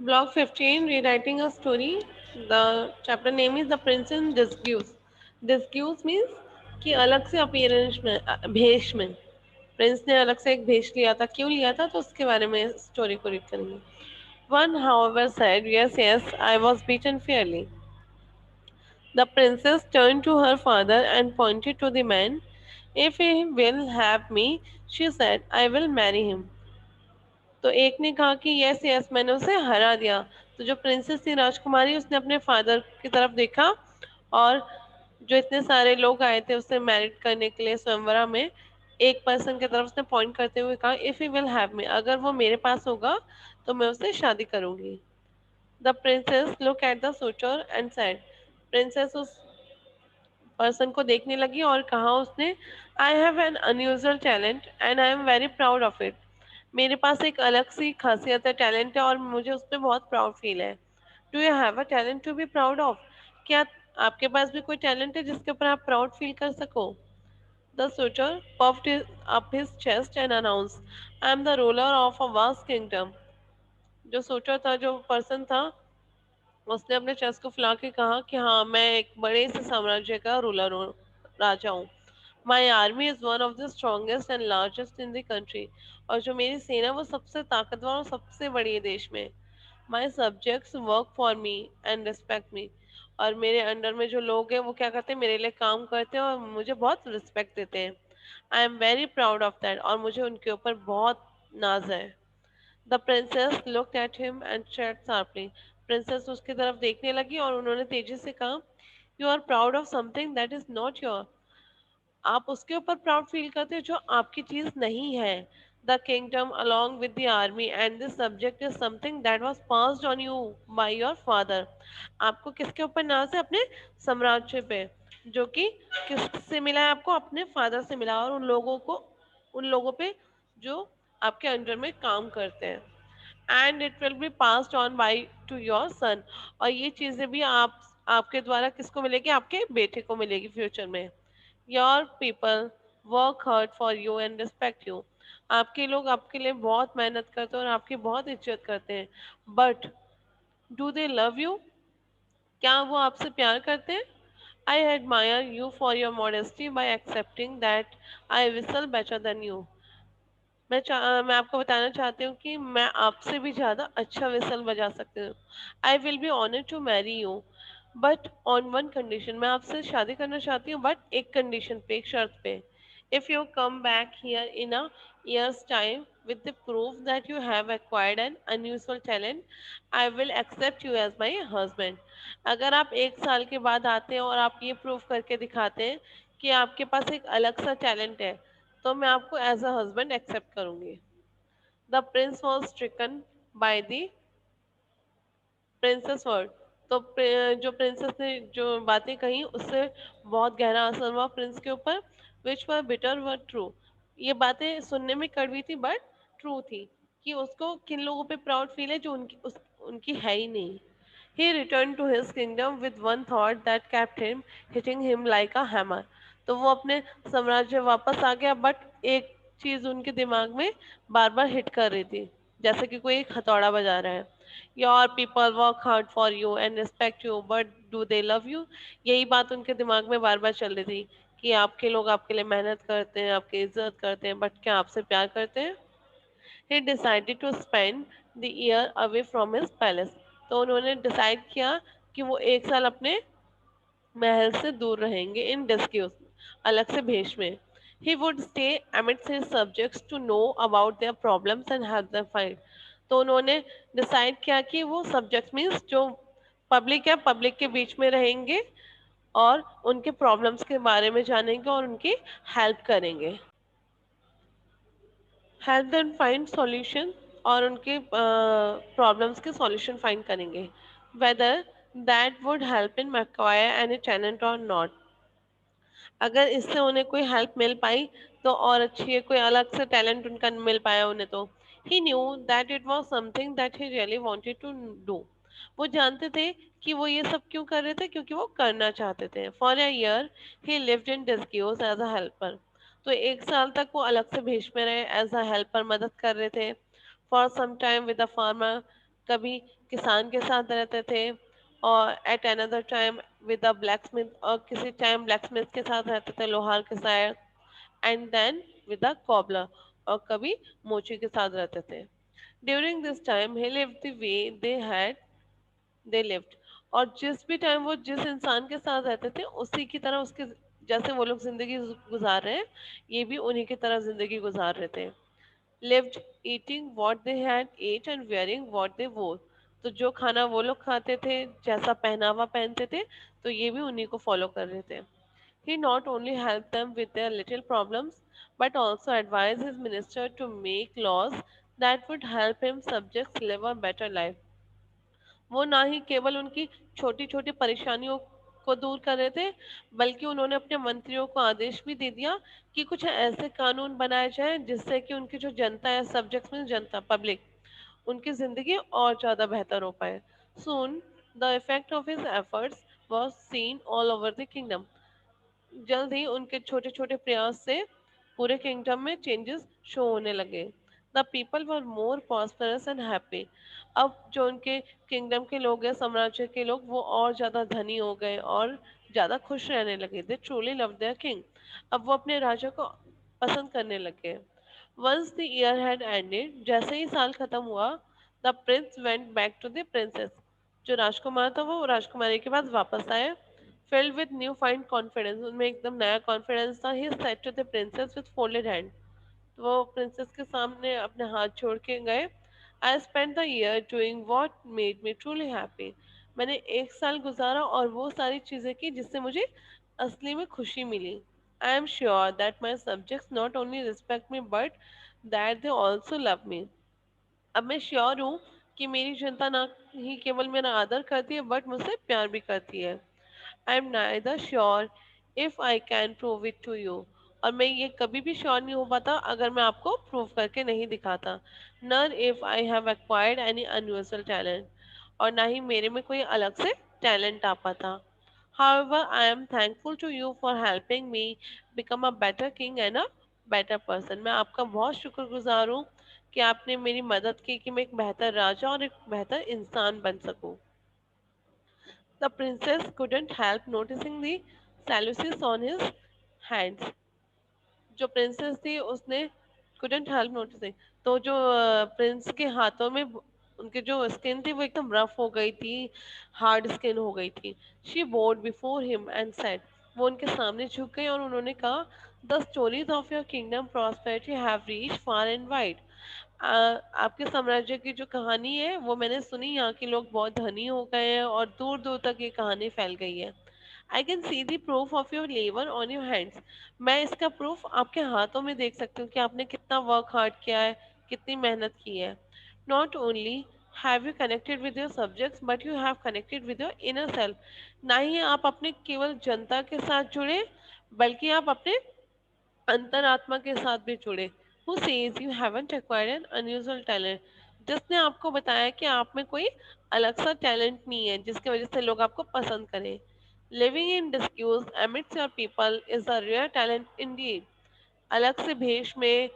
Block 15, rewriting a story. The chapter name is The Prince in Disguise. Disguise means कि अलग से appearance में भेष में प्रिंस ने अलग से एक भेष लिया था, क्यों लिया था, तो उसके बारे में स्टोरी को रीड करेंगे. One, however, said, "Yes, yes, I was beaten fairly." The princess turned to her father and pointed to the man. "If he will have me," she said, "I will marry him." तो एक ने कहा कि yes yes, मैंने उसे हरा दिया. तो जो प्रिंसेस थी राजकुमारी, उसने अपने फादर की तरफ देखा और जो इतने सारे लोग आए थे उसे मैरिड करने के लिए स्वयंवरा में, एक पर्सन की तरफ उसने पॉइंट करते हुए कहा, if he will have me, अगर वो मेरे पास होगा तो मैं उससे शादी करूंगी. The princess look at the sweater and said, princess उस पर्सन को देखने लगी और कहा उसने, I have an unusual talent and I am very proud of it. मेरे पास एक अलग सी खासियत है, टैलेंट है, और मुझे उस पर बहुत प्राउड फील है. Do you have a talent to be proud of? क्या आपके पास भी कोई टैलेंट है जिसके ऊपर आप प्राउड फील कर सको? The suitor puffed up his chest and announced, I am the ruler of a vast kingdom. जो सोचर था, जो पर्सन था, उसने अपने चेस्ट को फुला के कहा कि हाँ, मैं एक बड़े से साम्राज्य का रूलर हूँ, राजा हूँ. My army is one of the strongest and largest in the country. और जो मेरी सेना है वो सबसे ताकतवर और सबसे बड़ी है देश में. My subjects work for me and respect me. और मेरे अंडर में जो लोग हैं वो क्या करते हैं, मेरे लिए काम करते हैं और मुझे बहुत रिस्पेक्ट देते हैं. I am very proud of that, और मुझे उनके ऊपर बहुत नाज है. The princess looked at him and said sharply. Princess उसकी तरफ देखने लगी और उन्होंने तेजी से कहा, you are proud of something that is not your. आप उसके ऊपर प्राउड फील करते हो जो आपकी चीज नहीं है. The kingdom along with the army and this subject is something that was passed on you by your father. आपको किसके ऊपर नाज है? अपने साम्राज्य पे, जो कि किससे मिला है आपको? अपने फादर से मिला, और उन लोगों पे जो आपके अंडर में काम करते हैं. And it will be passed on by two your son. और ये चीजें भी आपके द्वारा किसको मिलेगी? आपके बेटे को मिलेगी फ्यूचर में. Your people work hard for you and respect you. आपके लोग आपके लिए बहुत मेहनत करते हैं और आपकी बहुत इज्जत करते हैं. But do they love you? क्या वो आपसे प्यार करते हैं? I admire you for your modesty bye accepting that I whistle better than you. मैं आपको बताना चाहती हूँ कि मैं आपसे भी ज़्यादा अच्छा विसल बजा सकती हूँ. I will be honour to marry you, but on one condition. मैं आपसे शादी करना चाहती हूँ, बट एक कंडीशन पे, एक शर्त पे. If you come back here in a year's time with the proof that you have acquired an unusual talent, I will accept you as my husband. अगर आप एक साल के बाद आते हैं और आप ये प्रूफ करके दिखाते हैं कि आपके पास एक अलग सा टैलेंट है, तो मैं आपको एज अ हस्बैंड एक्सेप्ट करूंगी. The Prince was stricken by the princess word. तो जो प्रिंसेस ने जो बातें कही उससे बहुत गहरा असर हुआ प्रिंस के ऊपर. विच वर बिटर वर ट्रू. ये बातें सुनने में कड़वी थी बट ट्रू थी, कि उसको किन लोगों पे प्राउड फील है जो उनकी है ही नहीं. He returned to his kingdom with one thought that kept him hitting him like a hammer. तो वो अपने साम्राज्य वापस आ गया, बट एक चीज उनके दिमाग में बार बार हिट कर रही थी, जैसे कि कोई एक हथौड़ा बजा रहा है. Your people work hard for you and respect you, but do they love you? यही बात उनके दिमाग में बार बार चल रही थी, कि आपके लोग आपके लिए मेहनत करते हैं, आपकी इज्जत करते हैं, बट क्या आपसे प्यार करते हैं? He decided to spend the year away from his palace. तो उन्होंने डिसाइड किया कि वो एक साल अपने महल से दूर रहेंगे, इन डिस्क्यूज, अलग से भेष में. He would stay amidst his subjects to know about their problems and help them fight. तो उन्होंने डिसाइड किया कि वो सब्जेक्ट मीन्स जो पब्लिक है, पब्लिक के बीच में रहेंगे और उनके प्रॉब्लम्स के बारे में जानेंगे और उनकी हेल्प करेंगे. हेल्प देम फाइंड सॉल्यूशन, और उनके प्रॉब्लम्स के सॉल्यूशन फाइंड करेंगे. Whether that would help in acquire any talent or not. अगर इससे उन्हें कोई हेल्प मिल पाई तो और अच्छी है, कोई अलग से टैलेंट उनका मिल पाया उन्हें तो. He knew that it was something that he really wanted to do. वो जानते थे कि वो ये सब क्यों कर रहे थे, क्योंकि वो करना चाहते थे. For a year he lived in disguise as a helper. तो एक साल तक वो अलग से भेष में रहे, एज अ हेल्पर मदद कर रहे थे. For some time with a farmer कभी किसान के साथ रहते थे, और at another time with a blacksmith, और किसी टाइम ब्लैकस्मिथ के साथ रहते थे, लोहार के साथ, and then with a cobbler, और कभी मोची के साथ रहते थे. During this time he lived the way they lived. और जिस भी टाइम वो जिस इंसान के साथ रहते थे, उसी की तरह उसके जैसे वो लोग जिंदगी गुजार रहे हैं, ये भी उन्हीं की तरह जिंदगी गुजार रहे थे. Lived eating what they had ate and wearing what they wore. तो जो खाना वो लोग खाते थे, जैसा पहनावा पहनते थे, तो ये भी उन्हीं को फॉलो कर रहे थे. He not only helped them with their little problems, but also advised his minister to make laws that would help him subjects live a better life. वो ना ही केवल उनकी छोटी छोटी परेशानियों को दूर कर रहे थे, बल्कि उन्होंने अपने मंत्रियों को आदेश भी दे दिया कि कुछ ऐसे कानून बनाए जाएं जिससे कि उनकी जो जनता है, सब्जेक्ट्स में जनता, पब्लिक, उनकी जिंदगी और ज्यादा बेहतर हो पाए. Soon, the effect of his efforts was seen all over the kingdom. जल्द ही उनके छोटे छोटे प्रयास से पूरे किंगडम में चेंजेस शो होने लगे. The people were more prosperous and happy. अब जो उनके किंगडम के लोग हैं, साम्राज्य के लोग, वो और ज्यादा धनी हो गए और ज्यादा खुश रहने लगे. They truly love their king. अब वो अपने राजा को पसंद करने लगे. Once the year had ended, जैसे ही साल खत्म हुआ, the prince went back to the princess. जो राजकुमार था वो राजकुमारी के पास वापस आए, filled with new find confidence. उनमें एकदम नया कॉन्फिडेंस था. He said to the princess with folded hand. तो वो प्रिंसेस के सामने अपने हाथ छोड़ के गए. I spent the year doing what made me truly happy. मैंने एक साल गुजारा और वो सारी चीजें की जिससे मुझे असली में खुशी मिली. I am sure that my subjects not only respect me but that they also love me. अब मैं श्योर हूँ कि मेरी जनता ना ही केवल मेरा आदर करती है, बट मुझसे प्यार भी करती है. I am neither sure if I can prove it to you. और मैं ये कभी भी श्योर नहीं हो पाता अगर मैं आपको प्रूव करके नहीं दिखाता. नर if I have acquired any unusual talent. और ना ही मेरे में कोई अलग से टैलेंट आ पाता. However, I am thankful to you for helping me become a better king and a better person. मैं आपका बहुत शुक्रगुजार हूँ कि आपने मेरी मदद की कि मैं एक बेहतर राजा और एक बेहतर इंसान बन सकूं. The princess couldn't help noticing the calluses on his hands. जो प्रिंसेस थी उसने couldn't help noticing. तो जो प्रिंस के हाथों में उनके जो स्किन थी वो एकदम रफ हो गई थी, हार्ड स्किन हो गई थी. She bowed before him and said, वो उनके सामने झुक गई और उन्होंने कहा, The stories of your kingdom prosperity have reached far and wide. आपके साम्राज्य की जो कहानी है वो मैंने सुनी. यहाँ के लोग बहुत धनी हो गए हैं और दूर दूर तक ये कहानी फैल गई है. I can see the proof of your labour on your hands. मैं इसका प्रूफ आपके हाथों में देख सकती हूँ कि आपने कितना वर्क हार्ड किया है, कितनी मेहनत की है. Not only have you connected with your subjects but you have connected with your inner self. ना ही आप अपने केवल जनता के साथ जुड़े, बल्कि आप अपने अंतरात्मा के साथ भी जुड़े. Who says you haven't acquired an unusual talent? जिसने आपको बताया कि आप में कोई अलग सा टैलेंट नहीं है जिसकी वजह से लोग आपको पसंद करें. Living in disguise amidst your people is a rare talent indeed. अलग से भेष में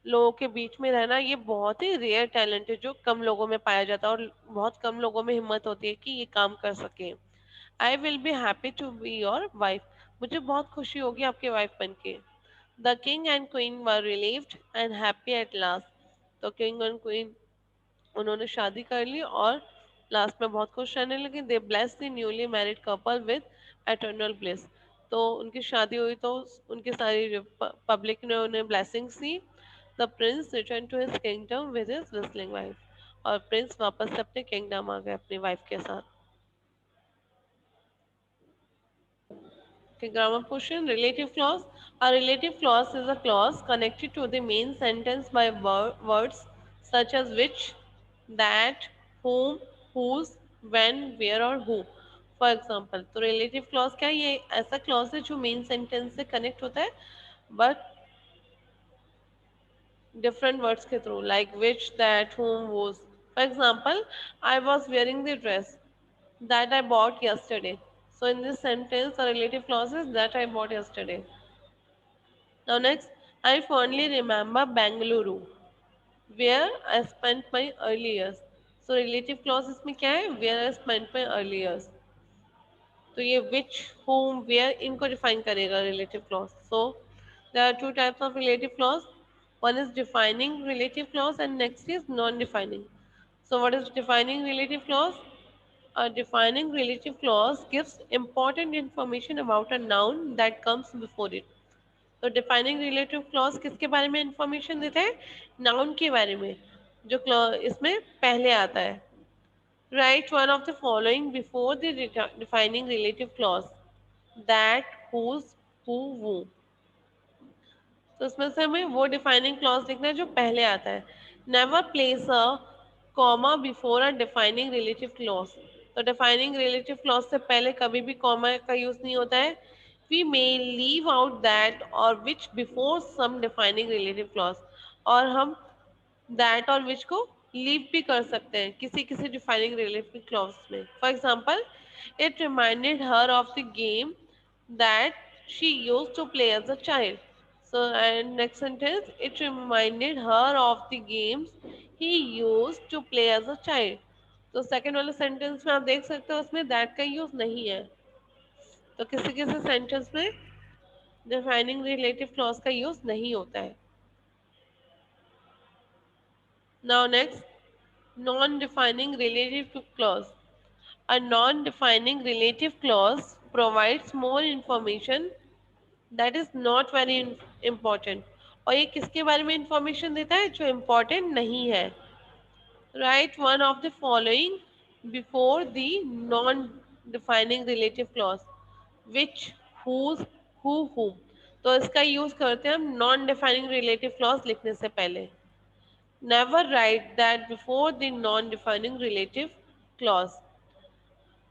लोगों के बीच में रहना ये बहुत ही रेयर टैलेंट है जो कम लोगों में पाया जाता है, और बहुत कम लोगों में हिम्मत होती है कि ये काम कर सके. I will be happy to be your wife. मुझे बहुत खुशी होगी आपकी वाइफ बन के. The king and queen were relieved and happy at last. तो किंग और क्वीन उन्होंने शादी कर ली और लास्ट में बहुत खुश रहने लगे. They bless the newly married couple with eternal bliss. तो उनकी शादी हुई तो उनकी सारी पब्लिक ने उन्हें ब्लेसिंग्स दी. The prince return to his kingdom with his whistling wife. और प्रिंस वापस से अपने किंगडम आ गए अपनी वाइफ के साथ. Okay, grammar question. Relative clause. A relative clause is a clause connected to the main sentence by words such as which, that, whom, whose, when, where और who. For example, तो relative clause क्या है? ये ऐसा clause है जो main sentence से connect होता है, but different words के through, like which, that, whom, whose. For example, I was wearing the dress that I bought yesterday. So in this sentence, the relative clause is that I bought yesterday. Now next, I fondly remember Bangalore, where I spent my early years. So relative clause इसमें क्या है, where spent में earlier, तो ये which home where इनको define करेगा relative clause. So there are two types of relative clause. One is defining relative clause and next is non defining. So what is defining relative clause? A defining relative clause gives important information about a noun that comes before it. तो defining relative clause किसके बारे में information देता है? Noun के बारे में, जो इसमें पहले आता है. Write one of the following before the defining relative clause. That, whose, who, who. तो उसमें से हमें वो डिफाइनिंग क्लॉज लिखना है जो पहले आता है. Never place a comma before a defining relative clause. तो डिफाइनिंग रिलेटिव क्लॉज से पहले कभी भी कॉमा का यूज नहीं होता है. We may leave out that or which before some defining relative clause. और हम दैट और विच को लीव भी कर सकते हैं किसी किसी डिफाइनिंग रिलेटिव क्लॉज में. For example, it reminded her of the game that she used to play as a child. So, and next sentence, it reminded her of the games he used to play as a child. तो second वाले sentence में आप देख सकते हो उसमें that का use नहीं है. तो किसी किसी सेंटेंस में डिफाइनिंग रिलेटिव क्लॉज का यूज नहीं होता है. Now next, non defining relative clause. A non-defining relative clause provides more information that is not very important. और ये किसके बारे में इंफॉर्मेशन देता है, जो इम्पोर्टेंट नहीं है. Write one of the following before the non-defining relative clause. Which, whose, who, whom. तो इसका यूज करते हैं हम नॉन डिफाइनिंग रिलेटिव क्लॉज लिखने से पहले. Never write that before the non defining relative clause.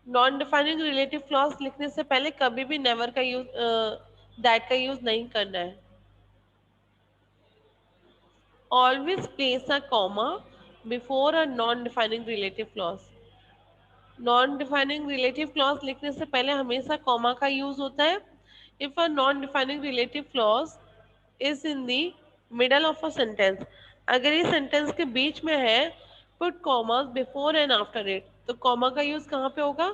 Non defining relative clause लिखने से पहले कभी भी नेवर का यूज, दैट का यूज नहीं करना है. Always place a comma before a non defining relative clause. Non defining relative clause लिखने से पहले हमेशा कॉमा का यूज होता है. If a non defining relative clause is in the middle of a sentence, अगर ये सेंटेंस के बीच में है, put commas before and after it. तो कॉमा का यूज कहाँ पे होगा,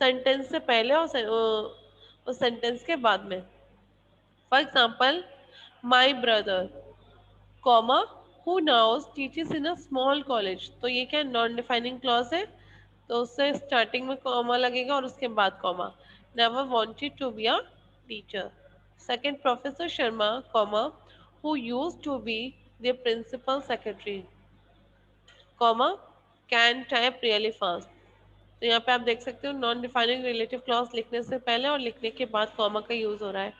सेंटेंस से पहले और सेंटेंस के बाद में. For example, my brother comma who now teaches in a small college. तो ये क्या नॉन डिफाइनिंग क्लॉज है, तो उससे स्टार्टिंग में कॉमा लगेगा और उसके बाद comma. Never wanted to be a teacher. Second, professor Sharma comma who used to be the principal secretary comma can type really fast. तो यहाँ पे आप देख सकते हो नॉन डिफाइनिंग रिलेटिव क्लॉज लिखने से पहले और लिखने के बाद कॉमा का यूज हो रहा है.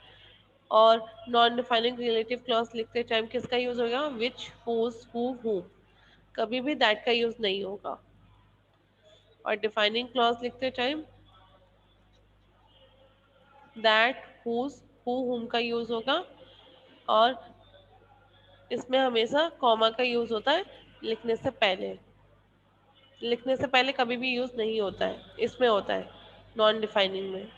और नॉन डिफाइनिंग रिलेटिव क्लॉज लिखते टाइम किसका यूज होगा, विच, हुज, हु, हुम. कभी भी दैट का यूज नहीं होगा. और डिफाइनिंग क्लॉज लिखते टाइम दैट, हुज, हु, हुम का यूज होगा. और इसमें हमेशा कॉमा का यूज होता है लिखने से पहले. लिखने से पहले कभी भी यूज नहीं होता है, इसमें होता है नॉन डिफाइनिंग में.